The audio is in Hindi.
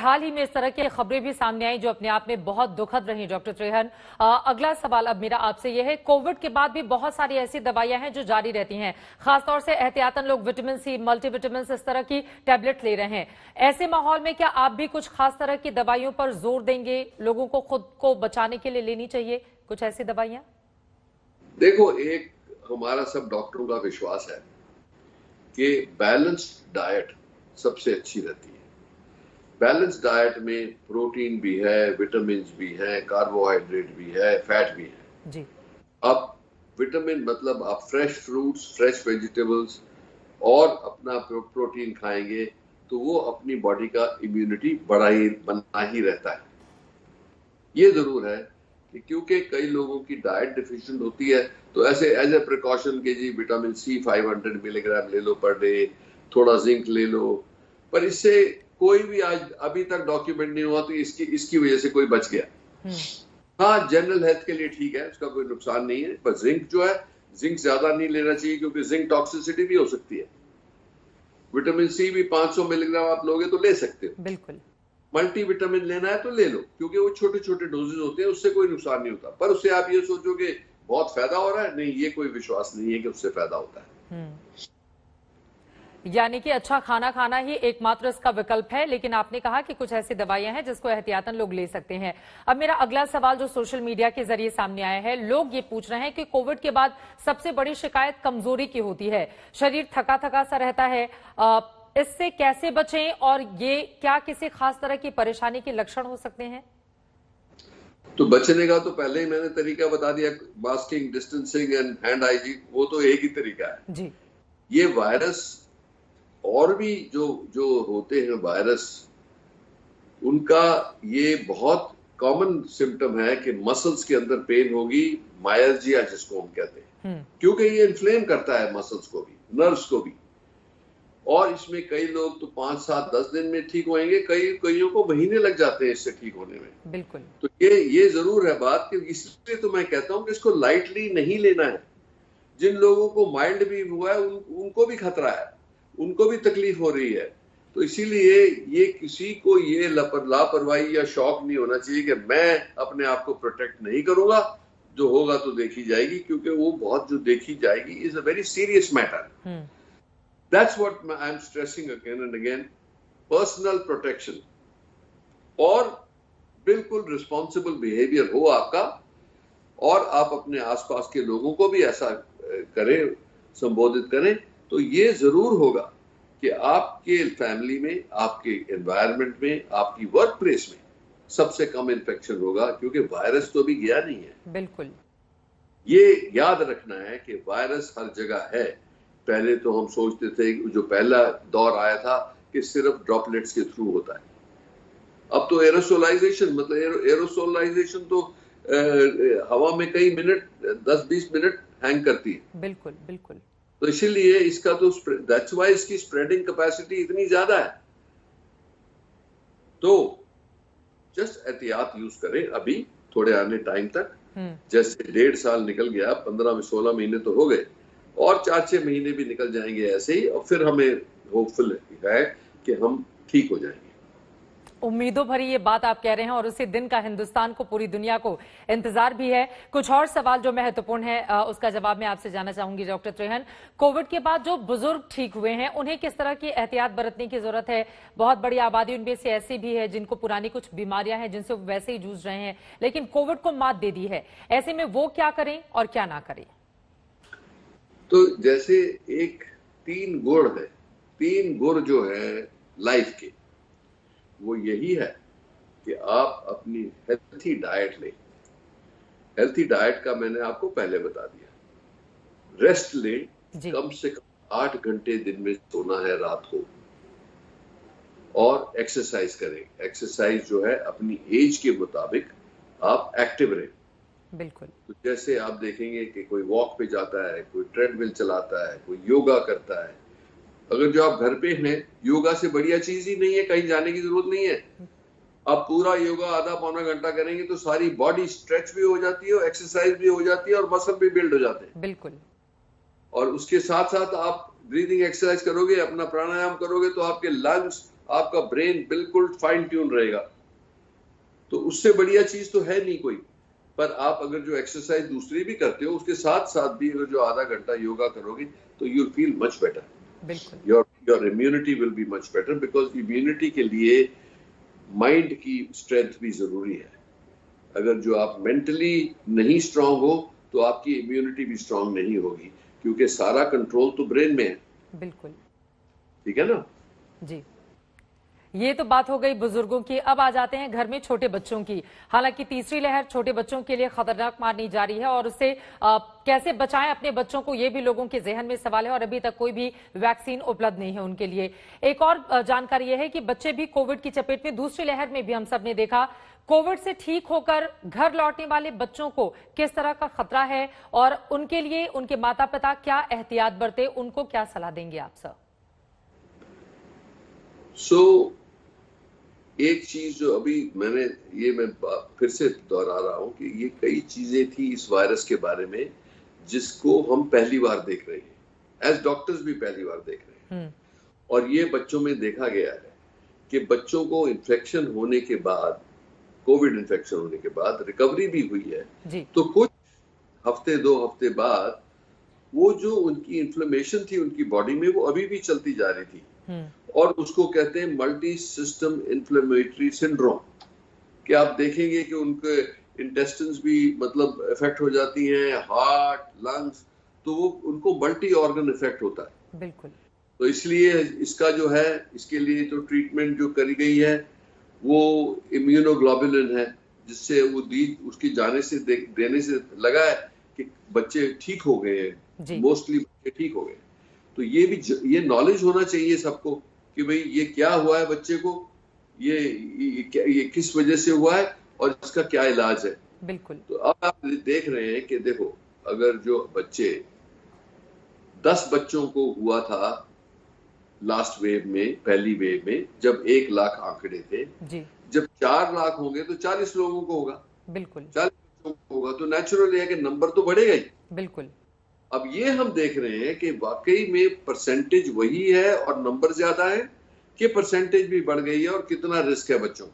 हाल ही में इस तरह की खबरें भी सामने आई जो अपने आप में बहुत दुखद रही। डॉक्टर त्रेहन, अगला सवाल अब मेरा आपसे यह है, कोविड के बाद भी बहुत सारी ऐसी दवाइयां हैं जो जारी रहती हैं, खासतौर से एहतियातन लोग विटामिन सी, मल्टीविटामिन इस तरह की टैबलेट ले रहे हैं। ऐसे माहौल में क्या आप भी कुछ खास तरह की दवाइयों पर जोर देंगे? लोगों को खुद को बचाने के लिए लेनी चाहिए कुछ ऐसी दवाइयां? देखो, एक हमारा सब डॉक्टरों का विश्वास है कि बैलेंस्ड डाइट सबसे अच्छी रहती है। बैलेंस डाइट में प्रोटीन भी है, विटामिन भी है, कार्बोहाइड्रेट भी है, फैट भी है जी। अब विटामिन मतलब आप फ्रेश फ्रूट्स, फ्रेश वेजिटेबल्स और अपना प्रोटीन खाएंगे तो वो अपनी बॉडी का इम्यूनिटी बना ही रहता है। ये जरूर है कि क्योंकि कई लोगों की डाइट डिफिशिएंट होती है तो ऐसे एज ए प्रिकॉशन के जी विटामिन सी 500 मिलीग्राम ले लो पर डे, थोड़ा जिंक ले लो, पर इससे कोई भी आज अभी तक डॉक्यूमेंट नहीं हुआ तो इसकी वजह से कोई बच गया। हाँ, जनरल हेल्थ के लिए ठीक है, उसका कोई नुकसान नहीं है, पर जिंक जो है, जिंक ज्यादा नहीं लेना चाहिए क्योंकि जिंक टॉक्सिसिटी भी हो सकती है। विटामिन सी भी 500 मिलीग्राम आप लोगे तो ले सकते हो, बिल्कुल। मल्टी विटामिन लेना है तो ले लो क्योंकि वो छोटे छोटे डोजेज होते हैं, उससे कोई नुकसान नहीं होता। पर उससे आप ये सोचो कि बहुत फायदा हो रहा है, नहीं, ये कोई विश्वास नहीं है कि उससे फायदा होता है। यानी कि अच्छा खाना खाना ही एकमात्र इसका विकल्प है, लेकिन आपने कहा कि कुछ ऐसी दवाइयां हैं जिसको एहतियातन लोग ले सकते हैं। अब मेरा अगला सवाल जो सोशल मीडिया के जरिए सामने आया है, लोग ये पूछ रहे हैं कि कोविड के बाद सबसे बड़ी शिकायत कमजोरी की होती है, शरीर थका थका सा रहता है, इससे कैसे बचें और ये क्या किसी खास तरह की परेशानी के लक्षण हो सकते हैं? तो बचने का तो पहले ही मैंने तरीका बता दिया, masking, distancing and hand hygiene, वो तो एक ही तरीका है जी। ये वायरस और भी जो होते हैं वायरस, उनका ये बहुत कॉमन सिम्टम है कि मसल्स के अंदर पेन होगी, मायर्जिया जिसको हम कहते हैं, क्योंकि ये इन्फ्लेम करता है मसल्स को भी, नर्व्स को भी। और इसमें कई लोग तो 5, 7, 10 दिन में ठीक होंगे, कईयों को महीने लग जाते हैं इससे ठीक होने में। बिल्कुल। तो ये जरूर है बात कि इसलिए तो मैं कहता हूँ कि इसको लाइटली नहीं लेना है। जिन लोगों को माइल्ड भी हुआ है उनको भी खतरा है, उनको भी तकलीफ हो रही है। तो इसीलिए ये किसी को ये लापरवाही या शौक नहीं होना चाहिए कि मैं अपने आप को प्रोटेक्ट नहीं करूंगा, जो होगा तो देखी जाएगी, क्योंकि वो बहुत जो देखी जाएगी is a very serious matter. That's what I am stressing again and again, personal protection और बिल्कुल रिस्पॉन्सिबल बिहेवियर हो आपका, और आप अपने आसपास के लोगों को भी ऐसा करें, संबोधित करें, तो ये जरूर होगा कि आपके फैमिली में, आपके एनवायरनमेंट में, आपकी वर्क प्लेस में सबसे कम इन्फेक्शन होगा, क्योंकि वायरस तो अभी गया नहीं है। बिल्कुल, ये याद रखना है कि वायरस हर जगह है। पहले तो हम सोचते थे, जो पहला दौर आया था, कि सिर्फ ड्रॉपलेट्स के थ्रू होता है। अब तो एरोसोलाइजेशन, मतलब एरोसोलाइजेशन तो हवा में कई मिनट, 10-20 मिनट हैंग करती है। बिल्कुल बिल्कुल। तो इसीलिए इसका तो दैट्स व्हाई इसकी स्प्रेडिंग कैपेसिटी इतनी ज्यादा है। तो जस्ट एहतियात यूज करें अभी थोड़े आने टाइम तक। जैसे 1.5 साल निकल गया, 15 में 16 महीने तो हो गए, और 4-6 महीने भी निकल जाएंगे ऐसे ही, और फिर हमें होपफुल है कि हम ठीक हो जाएंगे। उम्मीदों भरी ये बात आप कह रहे हैं, और उसी दिन का हिंदुस्तान को, पूरी दुनिया को इंतजार भी है। कुछ और सवाल जो महत्वपूर्ण है उसका जवाब मैं आपसे जानना चाहूंगी डॉक्टर त्रेहन। कोविड के बाद जो बुजुर्ग ठीक हुए हैं उन्हें किस तरह की एहतियात बरतने की जरूरत है? बहुत बड़ी आबादी उनमें से ऐसी भी है जिनको पुरानी कुछ बीमारियां हैं, जिनसे वैसे ही जूझ रहे हैं, लेकिन कोविड को मात दे दी है। ऐसे में वो क्या करें और क्या ना करें? तो जैसे 3 गुण है, 3 गुण जो है लाइफ के, वो यही है कि आप अपनी हेल्थी डाइट लें। हेल्थी डाइट का मैंने आपको पहले बता दिया। रेस्ट लें, कम से कम 8 घंटे दिन में सोना है रात को, और एक्सरसाइज करें। एक्सरसाइज जो है अपनी एज के मुताबिक आप एक्टिव रहें। बिल्कुल। तो जैसे आप देखेंगे कि कोई वॉक पे जाता है, कोई ट्रेडमिल चलाता है, कोई योगा करता है। अगर जो आप घर पे हैं, योगा से बढ़िया चीज ही नहीं है, कहीं जाने की जरूरत नहीं है। आप पूरा योगा आधा-पौना घंटा करेंगे तो सारी बॉडी स्ट्रेच भी हो जाती है, एक्सरसाइज भी हो जाती है, और मसल भी बिल्ड हो जाते हैं। बिल्कुल। और उसके साथ साथ आप ब्रीदिंग एक्सरसाइज करोगे, अपना प्राणायाम करोगे, तो आपके लंग्स आपका ब्रेन बिल्कुल फाइन ट्यून रहेगा। तो उससे बढ़िया चीज तो है नहीं कोई। पर आप अगर जो एक्सरसाइज दूसरी भी करते हो उसके साथ साथ भी अगर जो आधा घंटा योगा करोगे तो यू फील मच बेटर। बिल्कुल। Your immunity will be much better, because immunity के लिए माइंड की स्ट्रेंथ भी जरूरी है। अगर जो आप मेंटली नहीं स्ट्रांग हो तो आपकी इम्यूनिटी भी स्ट्रांग नहीं होगी, क्योंकि सारा कंट्रोल तो ब्रेन में है। बिल्कुल। ठीक है ना? जी, ये तो बात हो गई बुजुर्गों की। अब आ जाते हैं घर में छोटे बच्चों की। हालांकि तीसरी लहर छोटे बच्चों के लिए खतरनाक मानी जा रही है और उससे कैसे बचाएं अपने बच्चों को, ये भी लोगों के जहन में सवाल है और अभी तक कोई भी वैक्सीन उपलब्ध नहीं है उनके लिए। एक और जानकारी यह है कि बच्चे भी कोविड की चपेट में, दूसरी लहर में भी हम सब ने देखा, कोविड से ठीक होकर घर लौटने वाले बच्चों को किस तरह का खतरा है और उनके लिए उनके माता पिता क्या एहतियात बरते, उनको क्या सलाह देंगे आप सर? एक चीज जो अभी मैं फिर से दोहरा रहा हूं कि ये कई चीजें थी इस वायरस के बारे में जिसको हम पहली बार देख रहे हैं, एज डॉक्टर्स भी पहली बार देख रहे हैं। और ये बच्चों में देखा गया है कि बच्चों को इन्फेक्शन होने के बाद, कोविड इन्फेक्शन होने के बाद रिकवरी भी हुई है जी। तो कुछ हफ्ते 2 हफ्ते बाद वो जो उनकी इन्फ्लेमेशन थी उनकी बॉडी में वो अभी भी चलती जा रही थी और उसको कहते हैं मल्टी सिस्टम इन्फ्लेमेटरी सिंड्रोम। कि आप देखेंगे कि उनके इंटेस्टिन्स भी मतलब इफेक्ट हो जाती हैं, हार्ट, लंग्स, तो वो उनको मल्टी ऑर्गन इफेक्ट होता है। बिल्कुल। तो इसलिए इसका जो है, इसके लिए जो ट्रीटमेंट जो करी गई है वो इम्यूनोग्लोबुलिन है, जिससे वो उसकी जाने से देने से लगा है कि बच्चे ठीक हो गए हैं, मोस्टली बच्चे ठीक हो गए। तो ये नॉलेज होना चाहिए सबको कि भाई ये क्या हुआ है बच्चे को, ये किस वजह से हुआ है और इसका क्या इलाज है। बिल्कुल। तो अब आप देख रहे हैं कि देखो, अगर जो बच्चे 10 बच्चों को हुआ था लास्ट वेव में, पहली वेव में जब 1 लाख आंकड़े थे जी। जब 4 लाख होंगे तो 40 लोगों को होगा। बिल्कुल। 40 बच्चों को होगा तो नेचुरल है कि नंबर तो बढ़ेगा ही। बिल्कुल। अब ये हम देख रहे हैं कि वाकई में परसेंटेज वही है और नंबर ज्यादा है कि परसेंटेज भी बढ़ गई है और कितना रिस्क है बच्चों को।